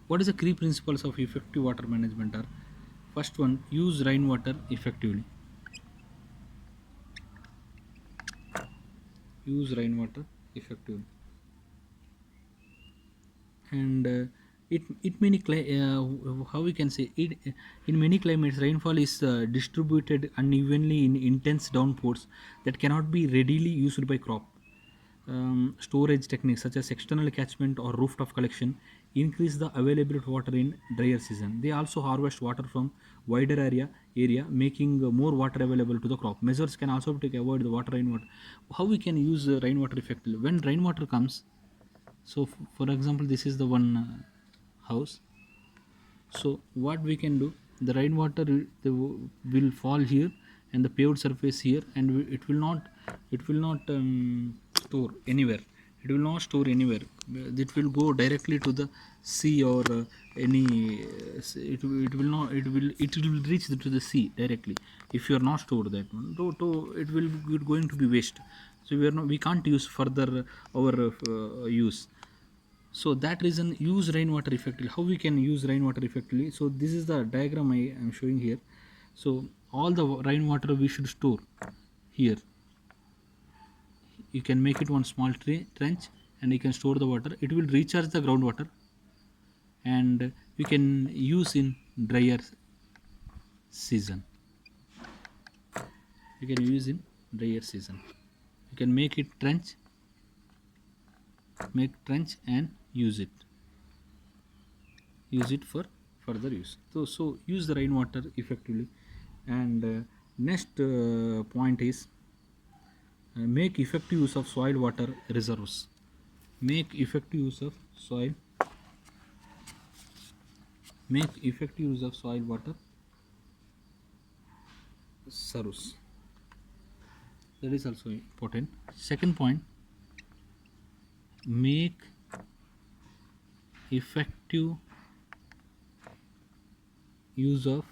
What is the key principles of effective water management are? First one, use rainwater effectively. Use rainwater effectively. And it many how we can say it, in many climates rainfall is distributed unevenly in intense downpours that cannot be readily used by crop. Storage techniques such as external catchment or rooftop collection increase the availability of water in drier season. They also harvest water from wider area, making more water available to the crop. Measures can also be taken to avoid the water rainwater. How we can use rainwater effectively? When rainwater comes, so for example, this is the one house. So what we can do, the rainwater will fall here and the paved surface here, and it will not store anywhere. It will not store anywhere. It will go directly to the sea or any. It will reach to the sea directly. If you are not stored that one, it will going to be waste. So we can't use further our use. So that reason, use rainwater effectively. How we can use rainwater effectively? So this is the diagram I am showing here. So all the rainwater we should store here. You can make it one small trench and you can store the water. It will recharge the groundwater and you can use in drier season. You can use in drier season. You can make it trench and use it for further use. So use the rainwater effectively. And next point is make effective use of soil water reserves. Make effective use of soil. Make effective use of soil water reserves. That is also important. Second point, make effective use of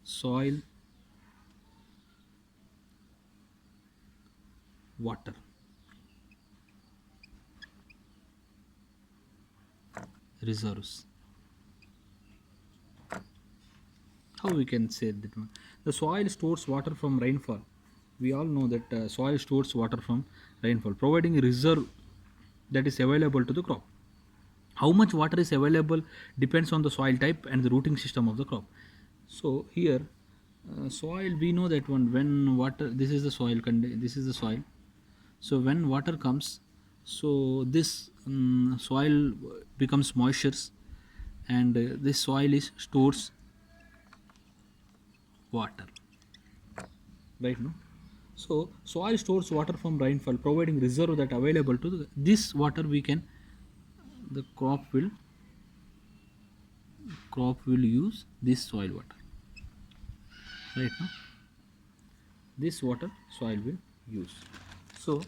soil water reserves. How we can say that one? The soil stores water from rainfall. We all know that soil stores water from rainfall, providing a reserve that is available to the crop. How much water is available depends on the soil type and the rooting system of the crop. So here, soil, we know that one, when water, this is the soil. So when water comes, so this soil becomes moisture, and this soil is stores water, right? No. So soil stores water from rainfall, providing reserve that available to this water we can, the crop will use this soil water, right? Now this water soil will use. So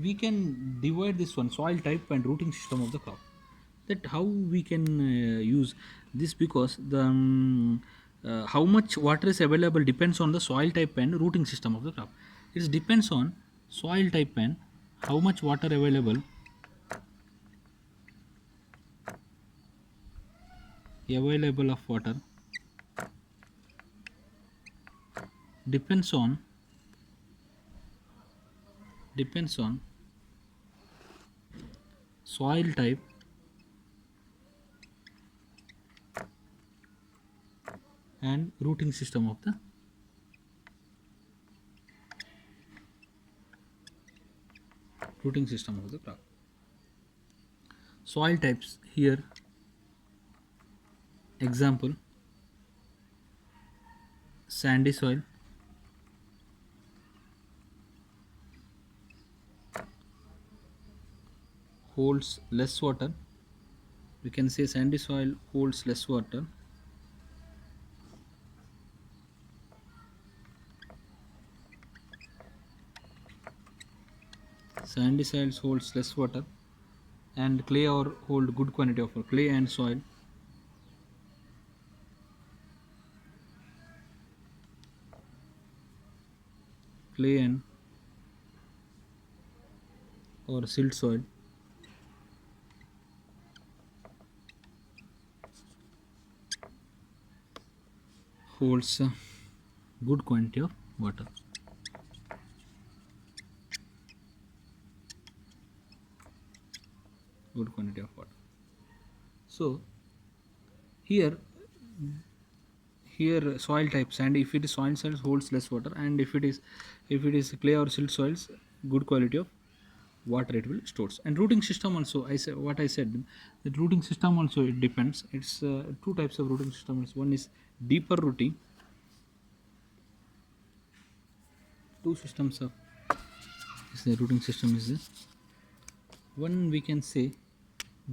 we can divide this one, soil type and rooting system of the crop. That how we can use this, because the how much water is available depends on the soil type and rooting system of the crop. It depends on soil type and how much water available of water depends on soil type and rooting system of the crop. Soil types here, example, sandy soil, holds less water. We can say sandy soil holds less water. Sandy soils holds less water, and clay or hold good quantity of water. Clay and soil. clay and or silt soil holds a good quantity of water. Good quantity of water. So here soil types, and if it is soil soils holds less water, and if it is clay or silt soils, good quality of water it will stores. And rooting system also, I said what I said, that rooting system also it depends. It's two types of rooting systems. One is deeper rooting. Two systems of is the rooting system is one, we can say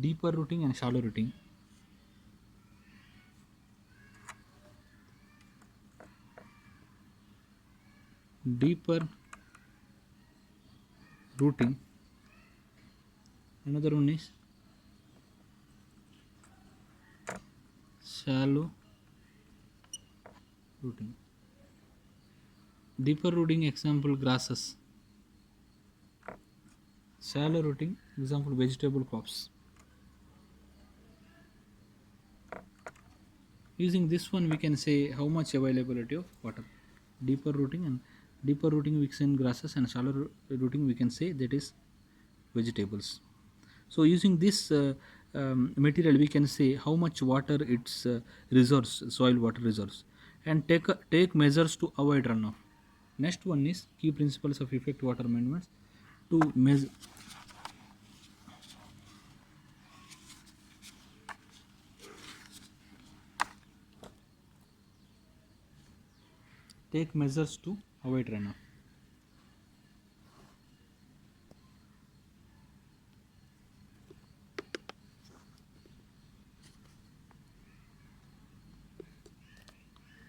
deeper rooting and shallow rooting. Deeper rooting, another one is shallow rooting. Deeper rooting example grasses, shallow rooting example vegetable crops. Using this one we can say how much availability of water. Deeper rooting we can grasses, and shallow rooting we can say that is vegetables. So using this material we can say how much water its reserves, soil water reserves, and take measures to avoid runoff. Next one is key principles of effective water management to measure. Take measures to avoid runoff.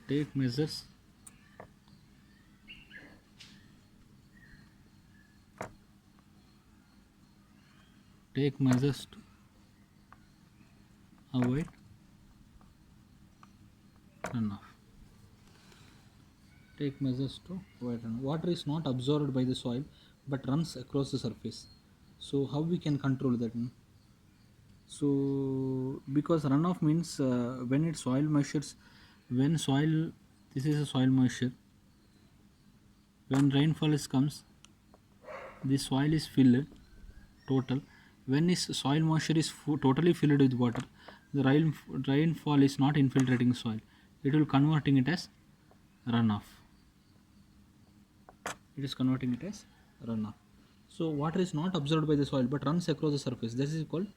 Take measures take measures to avoid runoff. Take measures to avoid runoff. Water is not absorbed by the soil but runs across the surface. So how we can control that? So because runoff means when it's soil moistures, when soil, this is a soil moisture, when rainfall is comes, the soil is filled total. When is soil moisture is totally filled with water, the rainfall is not infiltrating soil, it will converting it as runoff. It is converting it as runoff. So water is not absorbed by the soil but runs across the surface, this is called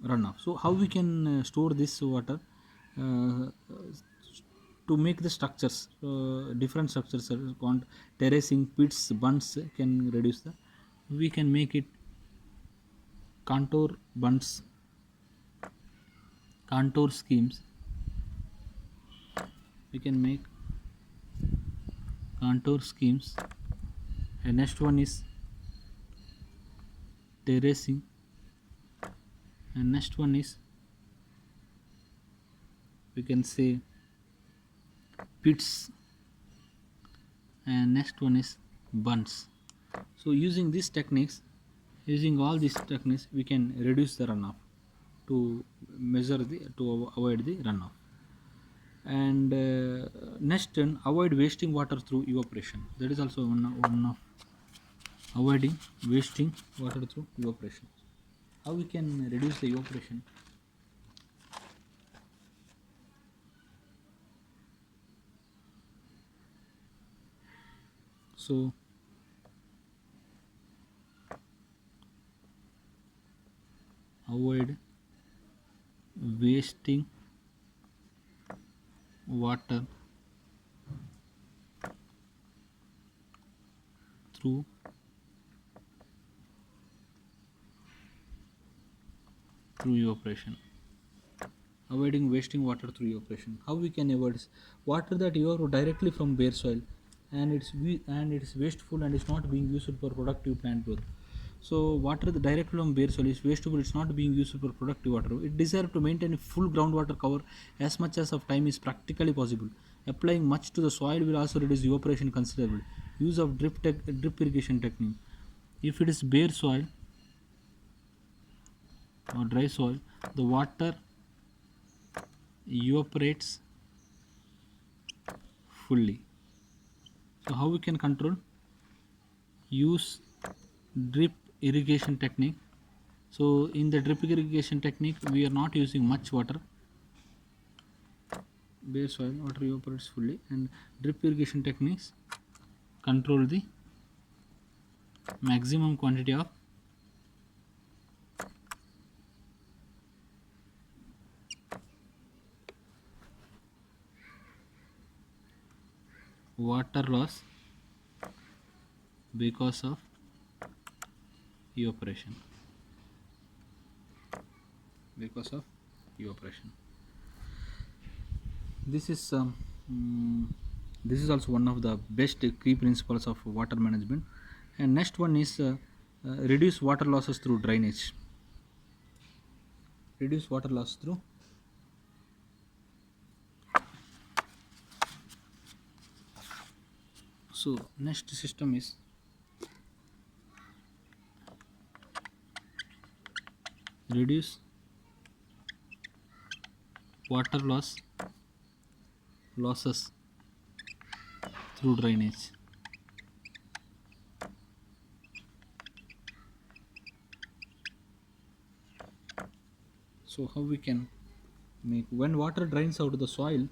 runoff. So how we can store this water? uh, to make the structures, different structures are called terracing, pits, bunds can reduce the, we can make it contour bunds, contour schemes, we can make contour schemes. And next one is terracing, and next one is we can say pits, and next one is bunds. So using these techniques, using all these techniques, we can reduce the runoff to measure the, to avoid the runoff. And next one, avoid wasting water through evaporation. That is also one of avoiding wasting water through evaporation. How we can reduce the evaporation? So avoid wasting water through evaporation. Avoiding wasting water through evaporation. How we can avoid this? Water that evaporates directly from bare soil, and it's wasteful and it's not being used for productive plant growth. So water directly from bare soil is wasteful. It's not being used for productive water. It deserves to maintain a full groundwater cover as much as of time is practically possible. Applying much to the soil will also reduce evaporation considerably. use of drip irrigation technique. If it is bare soil or dry soil, the water evaporates fully. So how we can control? Use drip irrigation technique. So in the drip irrigation technique, we are not using much water. Bare soil, water evaporates fully, and drip irrigation techniques control the maximum quantity of water loss because of evaporation. Because of evaporation. This is mm, this is also one of the best key principles of water management. And next one is reduce water losses through drainage. Reduce water loss through. So next system is reduce water losses through drainage. So how we can make? When water drains out of the soil,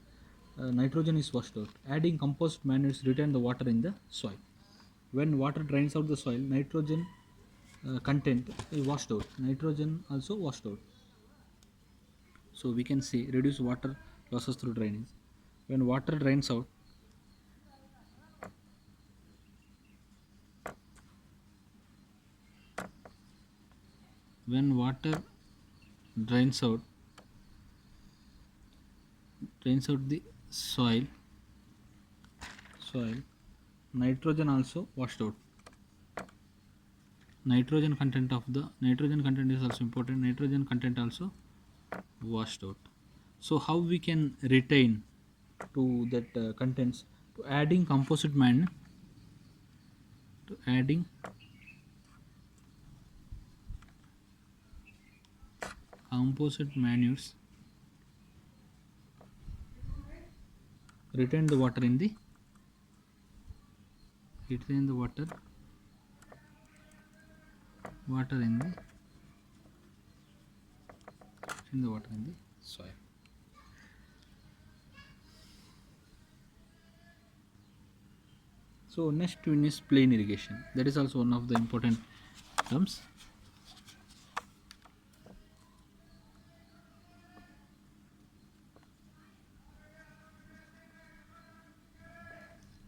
nitrogen is washed out. Adding compost manures retain the water in the soil. When water drains out the soil, nitrogen content is washed out. Nitrogen also washed out. So we can say reduce water losses through drainage. When water drains out, when water drains out the soil, nitrogen also washed out. Nitrogen content is also important. Nitrogen content also washed out. So how we can retain to that contents? To adding adding composite manures retain the water in the water in the water in the soil. So next one is plain irrigation. That is also one of the important terms.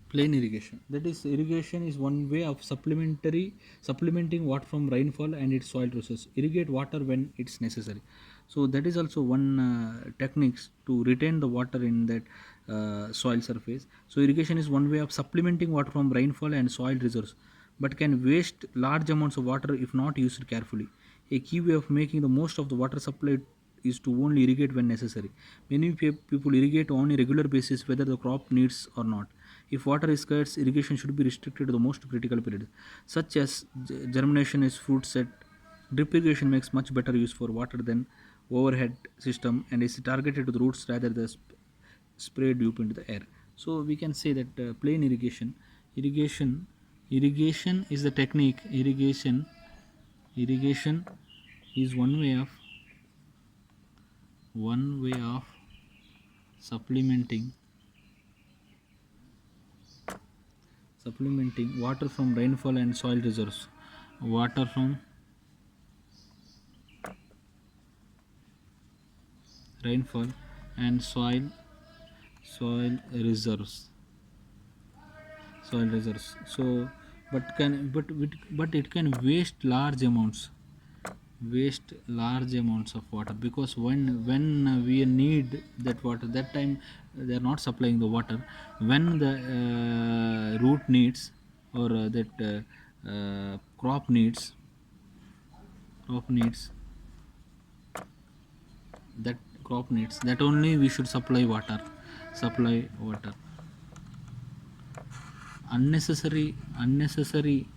Plain irrigation. That is, irrigation is one way of supplementing water from rainfall and its soil resources. Irrigate water when it's necessary. So that is also one techniques to retain the water in that soil surface. So irrigation is one way of supplementing water from rainfall and soil resources, but can waste large amounts of water if not used carefully. A key way of making the most of the water supply is to only irrigate when necessary. Many people irrigate on a regular basis whether the crop needs or not. If water is scarce, irrigation should be restricted to the most critical periods, such as germination is fruit set. Drip irrigation makes much better use for water than overhead system and is targeted to the roots rather than spray deep into the air. So we can say that plain irrigation is the technique. Irrigation is one way of supplementing water from rainfall and soil reserves. Water from rainfall and soil reserves. So but it can waste large amounts of water, because when we need that water, that time they are not supplying the water. When the root needs, or that crop needs that crop needs, that only we should supply water. Unnecessary unnecessary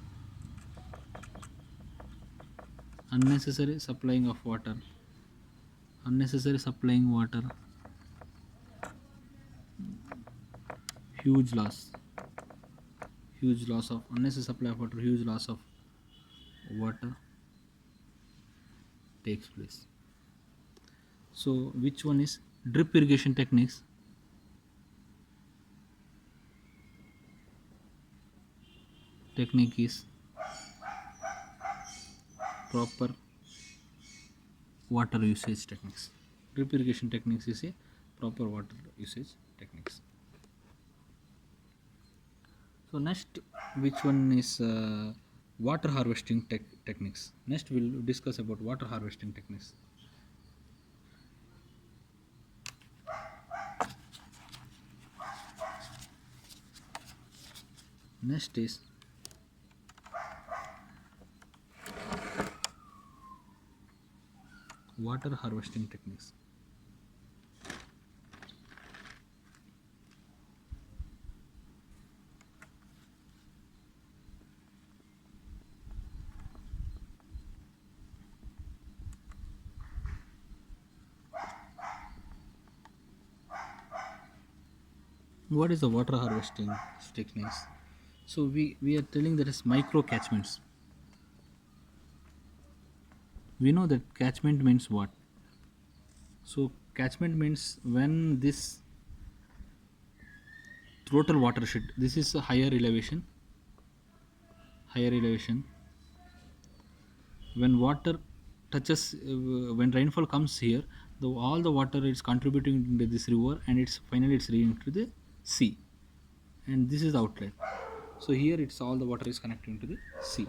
supplying of water, unnecessary supplying water, huge loss, huge loss of unnecessary supply of water, huge loss of water takes place. So which one is drip irrigation techniques? Technique is proper water usage techniques. Drip irrigation techniques is a proper water usage techniques. So next, which one is water harvesting techniques? Next, we'll discuss about water harvesting techniques. Next is water harvesting techniques. What is the water harvesting techniques? So we are telling that is micro catchments. We know that catchment means what? So catchment means when this total watershed, this is a higher elevation. When water touches, when rainfall comes here, all the water is contributing into this river, and it's finally it's reaching to the sea, and this is the outlet. So here it's all the water is connecting to the sea.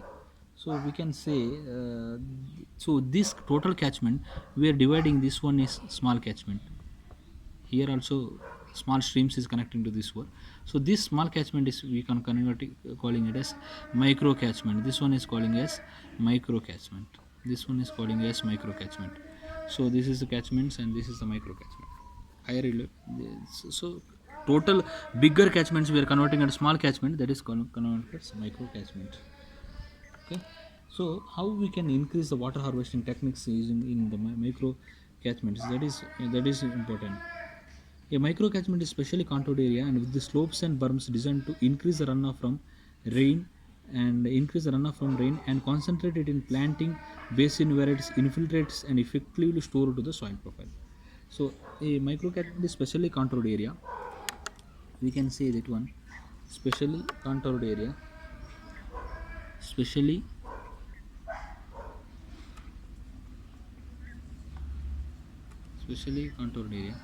So we can say, so this total catchment, we are dividing, this one is small catchment, here also small streams is connecting to this one. So this small catchment is, we can convert it, calling it as micro catchment. This one is calling as micro catchment, this one is calling as micro catchment. So this is the catchments and this is the micro catchment. So total bigger catchments we are converting at small catchment, that is converted as micro catchment. Okay, so how we can increase the water harvesting techniques using in the micro catchments, that is important. A microcatchment is specially contoured area and with the slopes and berms designed to increase the runoff from rain and concentrate it in planting basin where it infiltrates and effectively stored to the soil profile. So a microcatchment is specially contoured area. We can say that one specially contoured area, specially contoured area.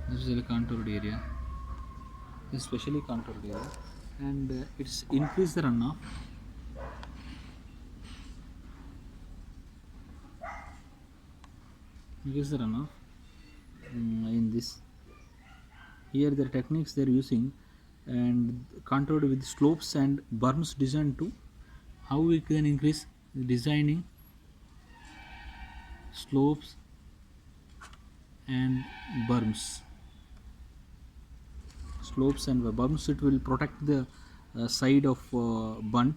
This is a contoured area. Especially contoured area, and it's increase the runoff, in this. Here the techniques they're using and contoured with slopes and berms designed to, how we can increase designing slopes and berms. It will protect the side of bund.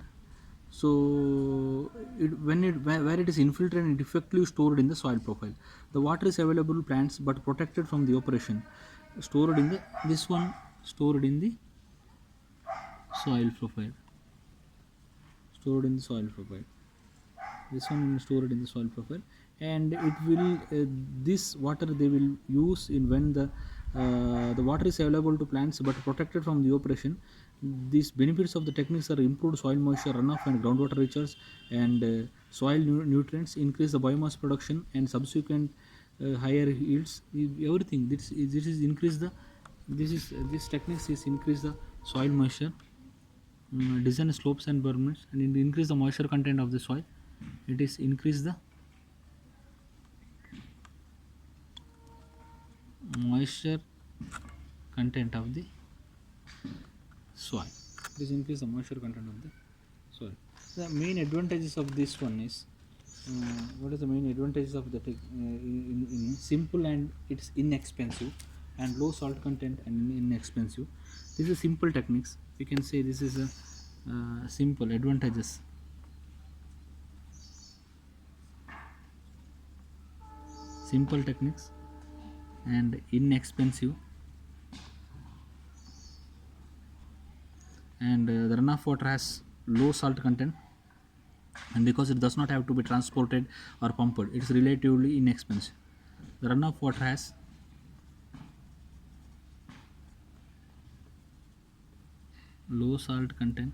So where it is infiltrated and effectively stored in the soil profile, the water is available to plants but protected from the operation, stored in the soil profile, this one stored in the soil profile, and it will this water they will use in when the water is available to plants but protected from the operation. These benefits of the techniques are improved soil moisture runoff and groundwater recharge, and soil nutrients, increase the biomass production and subsequent higher yields. Everything this is increase the, this techniques is increase the soil moisture, design slopes and berms, and increase the moisture content of the soil. It is increase the moisture content of the soil. This increase the moisture content of the soil. The main advantages of this one is, what is the main advantages of the in simple and it's inexpensive. and low salt content and inexpensive. This is simple techniques. We can say this is a simple advantages. Simple techniques and inexpensive, and the runoff water has low salt content, and because it does not have to be transported or pumped, it's relatively inexpensive. The runoff water has low salt content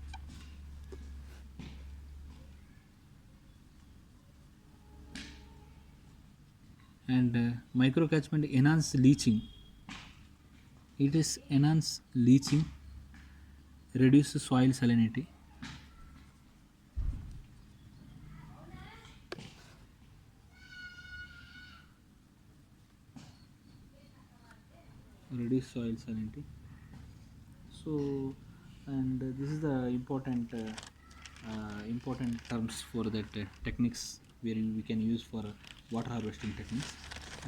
and micro catchment enhance leaching. It is enhance leaching, reduce soil salinity, reduce soil salinity. So, and this is the important terms for that techniques wherein we can use for water harvesting techniques.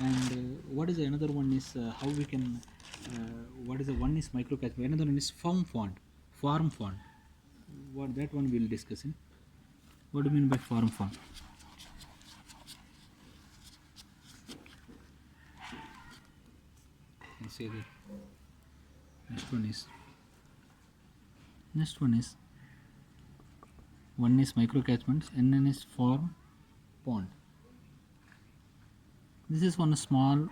And what is another one is how we can what is the one is micro catchment, another one is farm font. What that one we'll discuss in. What do you mean by farm font? I say that next one is next one is micro catchments and then is farm pond. This is one small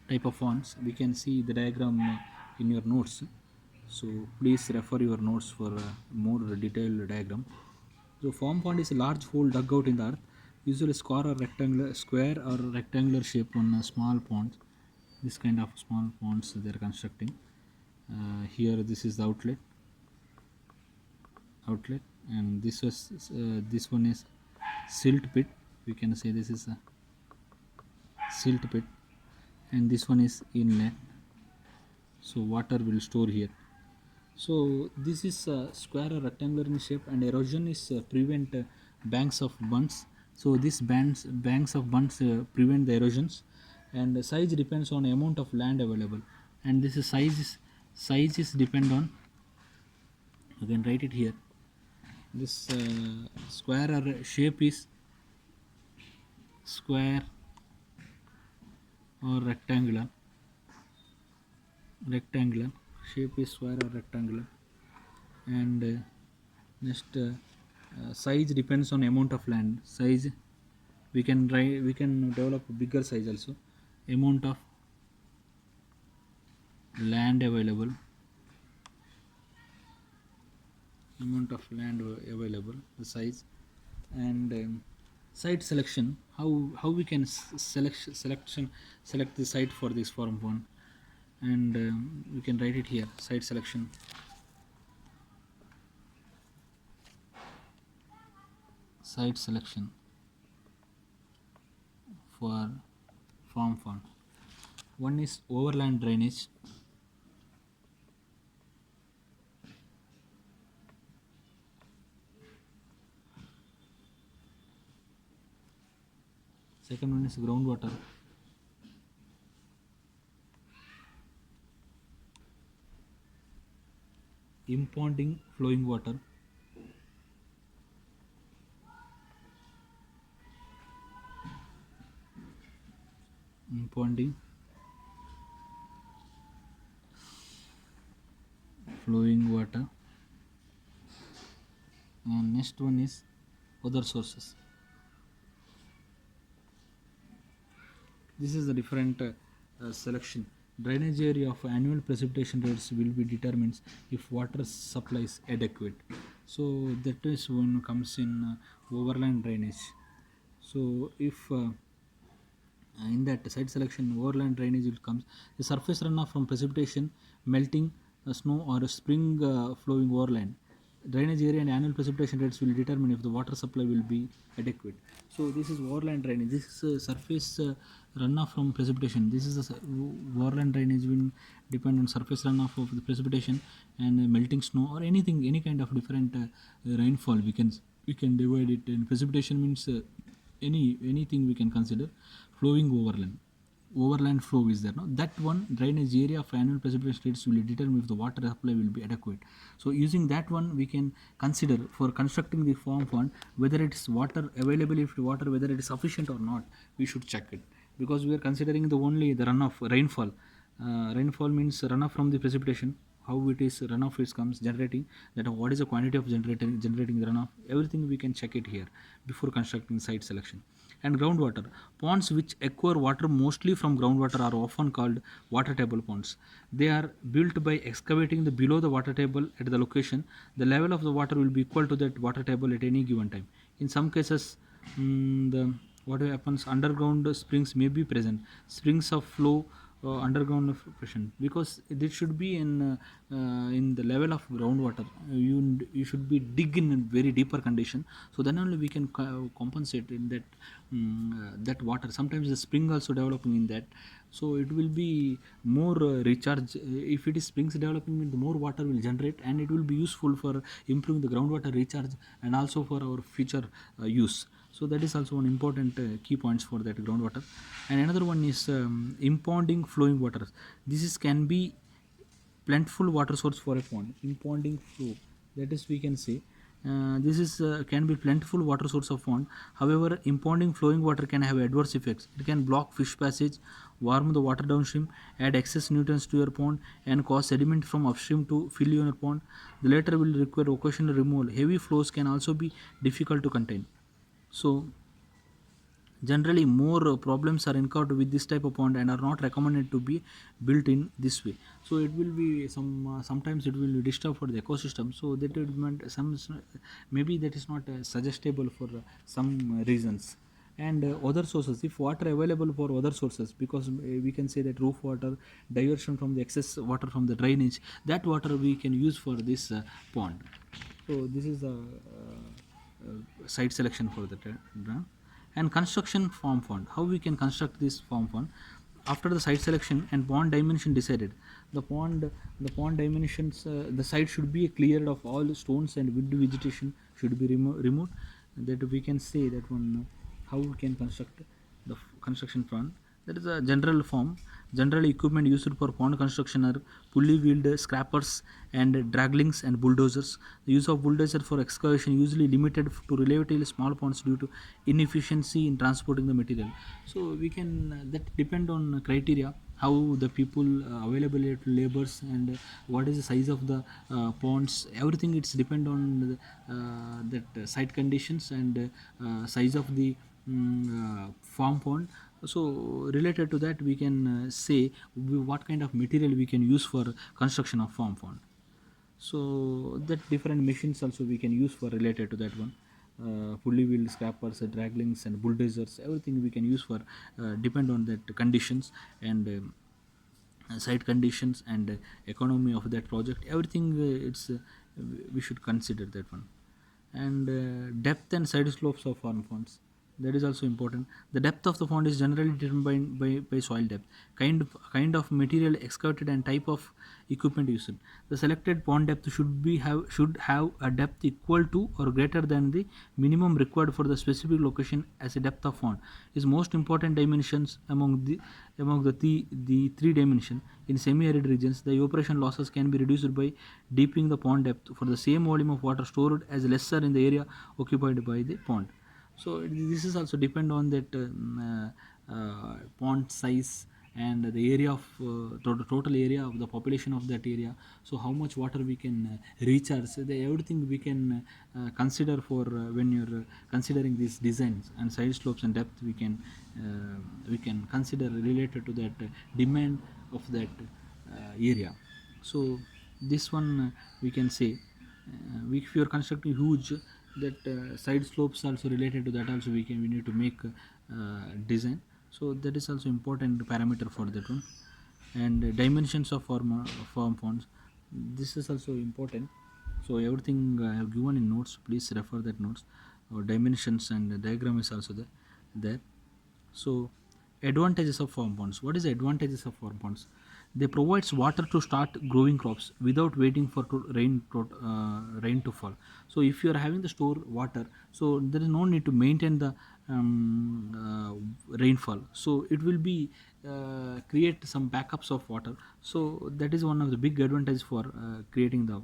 type of fonts. We can see the diagram in your notes. So please refer your notes for a more detailed diagram. So farm pond is a large hole dug out in the earth, usually square or rectangular shape on a small pond. This kind of small ponds they are constructing. Here this is the outlet, and this one is silt pit. We can say this is a silt pit, and this one is inlet, so water will store here. So this is square or rectangular in shape, and erosion is prevent banks of bunds. So this banks of bunds prevent the erosions, and the size depends on amount of land available, and this is size is depend on, you can write it here. This square or shape is square or rectangular shape is square or rectangular, and next size depends on amount of land. Size we can develop a bigger size also. Amount of land available, the size, and site selection. How we can select the site for this farm pond, and we can write it here. Site selection for farm pond. One is overland drainage. Second one is groundwater. Impounding flowing water. Impounding flowing water. And next one is other sources. This is the different selection. Drainage area of annual precipitation rates will be determines if water supply is adequate. So that is when comes in overland drainage. So if in that site selection, overland drainage will comes the surface runoff from precipitation, melting snow or spring flowing overland. Drainage area and annual precipitation rates will determine if the water supply will be adequate. So this is overland drainage. This is surface runoff from precipitation. This is the overland drainage will depend on surface runoff of the precipitation and melting snow or anything, any kind of different rainfall. We can divide it. And precipitation means anything we can consider flowing overland. overland flow is there, no, that one drainage area of annual precipitation rates will determine if the water supply will be adequate. So using that one we can consider for constructing the farm fund whether it's water available, if water whether it is sufficient or not, we should check it, because we are considering the only the runoff rainfall. Rainfall means runoff from the precipitation, how it is runoff is comes generating, that what is the quantity of generating the runoff, everything we can check it here before constructing site selection. And groundwater ponds which acquire water mostly from groundwater are often called water table ponds. They are built by excavating the below the water table at the location. The level of the water will be equal to that water table at any given time. In some cases, the what happens, underground springs may be present, springs of flow underground of present, because it should be in the level of groundwater. You should be dig in a very deeper condition, so then only we can compensate in that that water. Sometimes the spring also developing in that, so it will be more recharge. If it is springs developing, the more water will generate, and it will be useful for improving the groundwater recharge and also for our future use. So that is also one important key points for that groundwater. And another one is impounding flowing water. This is can be plentiful water source for a pond. Impounding flow, that is we can say this is can be plentiful water source of pond. However, impounding flowing water can have adverse effects. It can block fish passage, warm the water downstream, add excess nutrients to your pond, and cause sediment from upstream to fill your pond. The latter will require occasional removal. Heavy flows can also be difficult to contain. So generally more problems are encountered with this type of pond and are not recommended to be built in this way. So it will be sometimes it will disturb for the ecosystem, so that would meant some maybe that is not suggestible for some reasons. And other sources, if water available for other sources, because we can say that roof water, diversion from the excess water from the drainage, that water we can use for this pond. So this is the site selection for the and construction farm fund. How we can construct this farm fund? After the site selection and pond dimension decided, the pond dimensions, the site should be cleared of all stones and wood vegetation should be removed. That we can say that one how we can construct the construction fund. That is a general form. General equipment used for pond construction are pulley wheeled scrappers and draglings and bulldozers. The use of bulldozer for excavation usually limited to relatively small ponds due to inefficiency in transporting the material. So we can that depend on criteria, how the people available labors, and what is the size of the ponds. Everything it's depend on that site conditions and size of the farm pond. So related to that we can say what kind of material we can use for construction of farm pond. So that different machines also we can use for related to that one. Pulley wheel scrappers, draglings and bulldozers, everything we can use for depend on that conditions and site conditions and economy of that project. Everything it's we should consider that one. And depth and side slopes of farm ponds, that is also important. The depth of the pond is generally determined by soil depth, kind of material excavated and type of equipment used. The selected pond depth should have a depth equal to or greater than the minimum required for the specific location as a depth of pond is most important dimensions among the three dimension. In semi-arid regions, the evaporation losses can be reduced by deepening the pond depth for the same volume of water stored as lesser in the area occupied by the pond. So this is also depend on that pond size and the area of total area of the population of that area. So how much water we can recharge, so everything we can consider for when you're considering these designs and side slopes and depth, we can consider related to that demand of that area. So this one we can say if you are constructing huge that side slopes also related to that also we need to make design. So that is also important parameter for that one. And dimensions of farm ponds, this is also important. So everything I have given in notes, please refer that notes. Dimensions and the diagram is also there. So advantages of farm ponds. What is the advantages of farm ponds? They provides water to start growing crops without waiting for rain to fall. So if you are having the store water, so there is no need to maintain the rainfall. So it will be create some backups of water. So that is one of the big advantage for creating the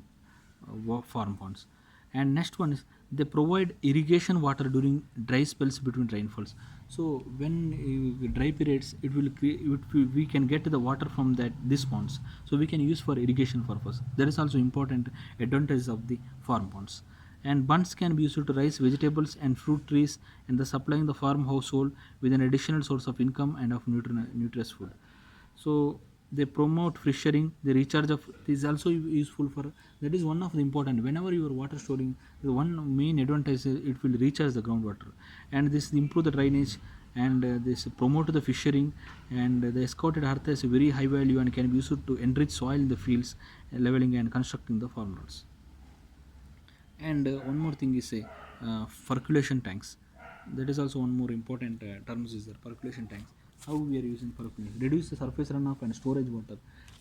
farm ponds. And next one is they provide irrigation water during dry spells between rainfalls. So when dry periods, we can get the water from that these ponds, so we can use for irrigation purpose. That is also important advantage of the farm ponds. And bunds can be used to raise vegetables and fruit trees, and the supplying the farm household with an additional source of income and of nutritious food. So they promote fishing. The recharge of is also useful for, that is one of the important. Whenever you are water storing, the one main advantage is it will recharge the groundwater, and this improve the drainage, and this promote the fishing. And the escorted earth has a very high value and can be used to enrich soil in the fields, leveling and constructing the farm roads. And one more thing is a percolation tanks. That is also one more important terms is the percolation tanks. How we are using percolation? Reduce the surface runoff and storage water.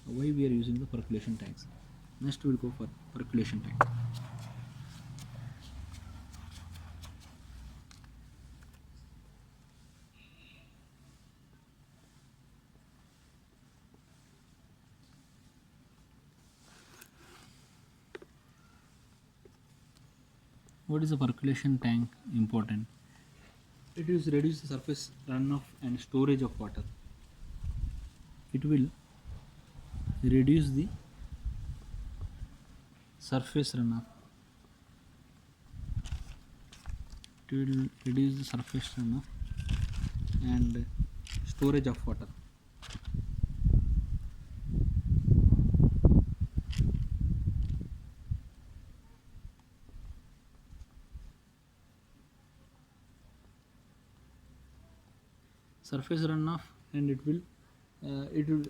Why we are using the percolation tanks? Next we will go for percolation tank. What is a percolation tank important? It is reduce the surface runoff and storage of water. It will reduce the surface runoff. It will reduce the surface runoff and storage of water. Surface runoff, and it will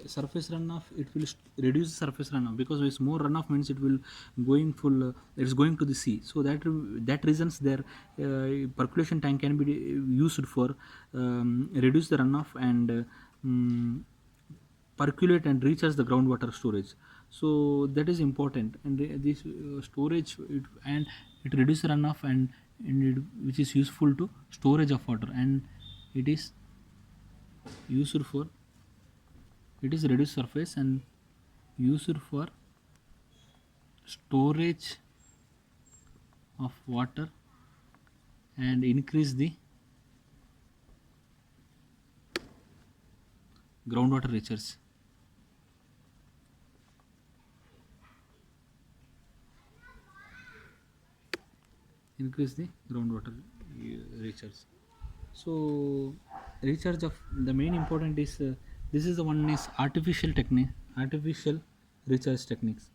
surface runoff, it will reduce surface runoff, because it's more runoff means it will going full, it's going to the sea. So that reasons their percolation tank can be used for reduce the runoff and percolate and recharge the groundwater storage. So that is important. And this storage and it reduces runoff, and which is useful to storage of water, and it is used for, it is reduced surface and used for storage of water and increase the groundwater recharge. Increase the groundwater recharge. So recharge of the main important is this is the one is artificial technique, artificial recharge techniques.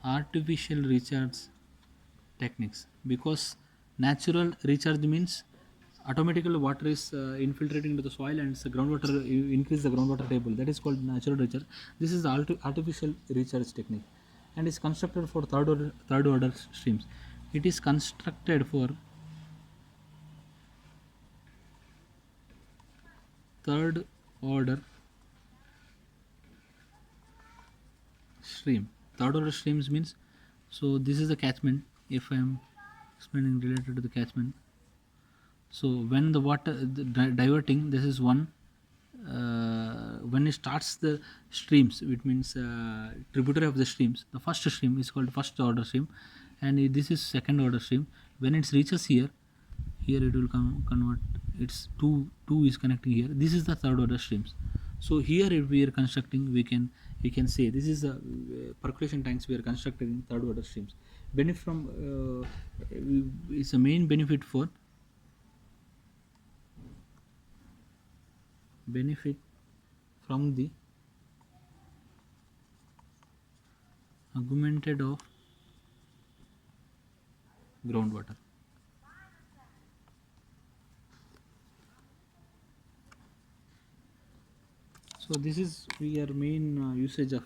Artificial recharge techniques, because natural recharge means automatically water is infiltrating into the soil, and the groundwater, you increase the groundwater table, that is called natural recharge. This is the artificial recharge technique, and is constructed for third order streams. It is constructed for third order stream. Third order streams means, so this is the catchment. If I am explaining related to the catchment, so when the water diverting, this is one. When it starts the streams, it means tributary of the streams. The first stream is called first order stream, and this is second order stream. When it reaches here, here it will convert. It's two is connecting here. This is the third order streams. So here if we are constructing, we can say this is the percolation tanks we are constructing third order streams. Benefit from is a main benefit for benefit from the augmented of groundwater. So this is your main usage of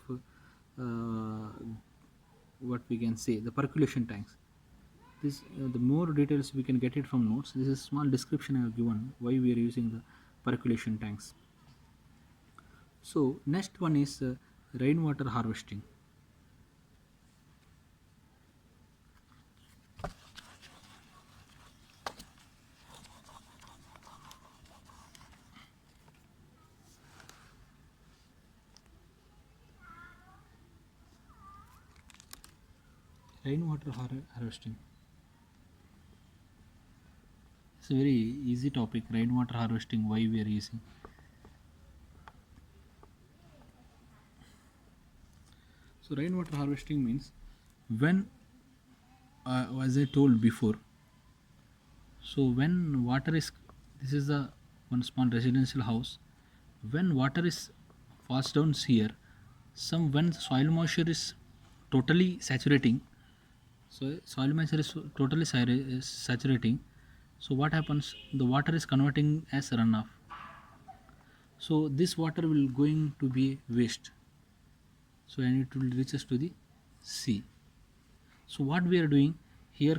what we can say the percolation tanks. This the more details we can get it from notes. This is small description I have given why we are using the percolation tanks. So next one is rainwater harvesting. Rainwater harvesting. It's a very easy topic. Rainwater harvesting. Why we are using. So rainwater harvesting means when, as I told before, so when water is, this is the one small residential house. When water is fast down here, some when soil moisture is totally saturating, so soil moisture is totally saturating. So what happens? The water is converting as runoff. So this water will going to be waste. So and it will reaches to the sea. So what we are doing here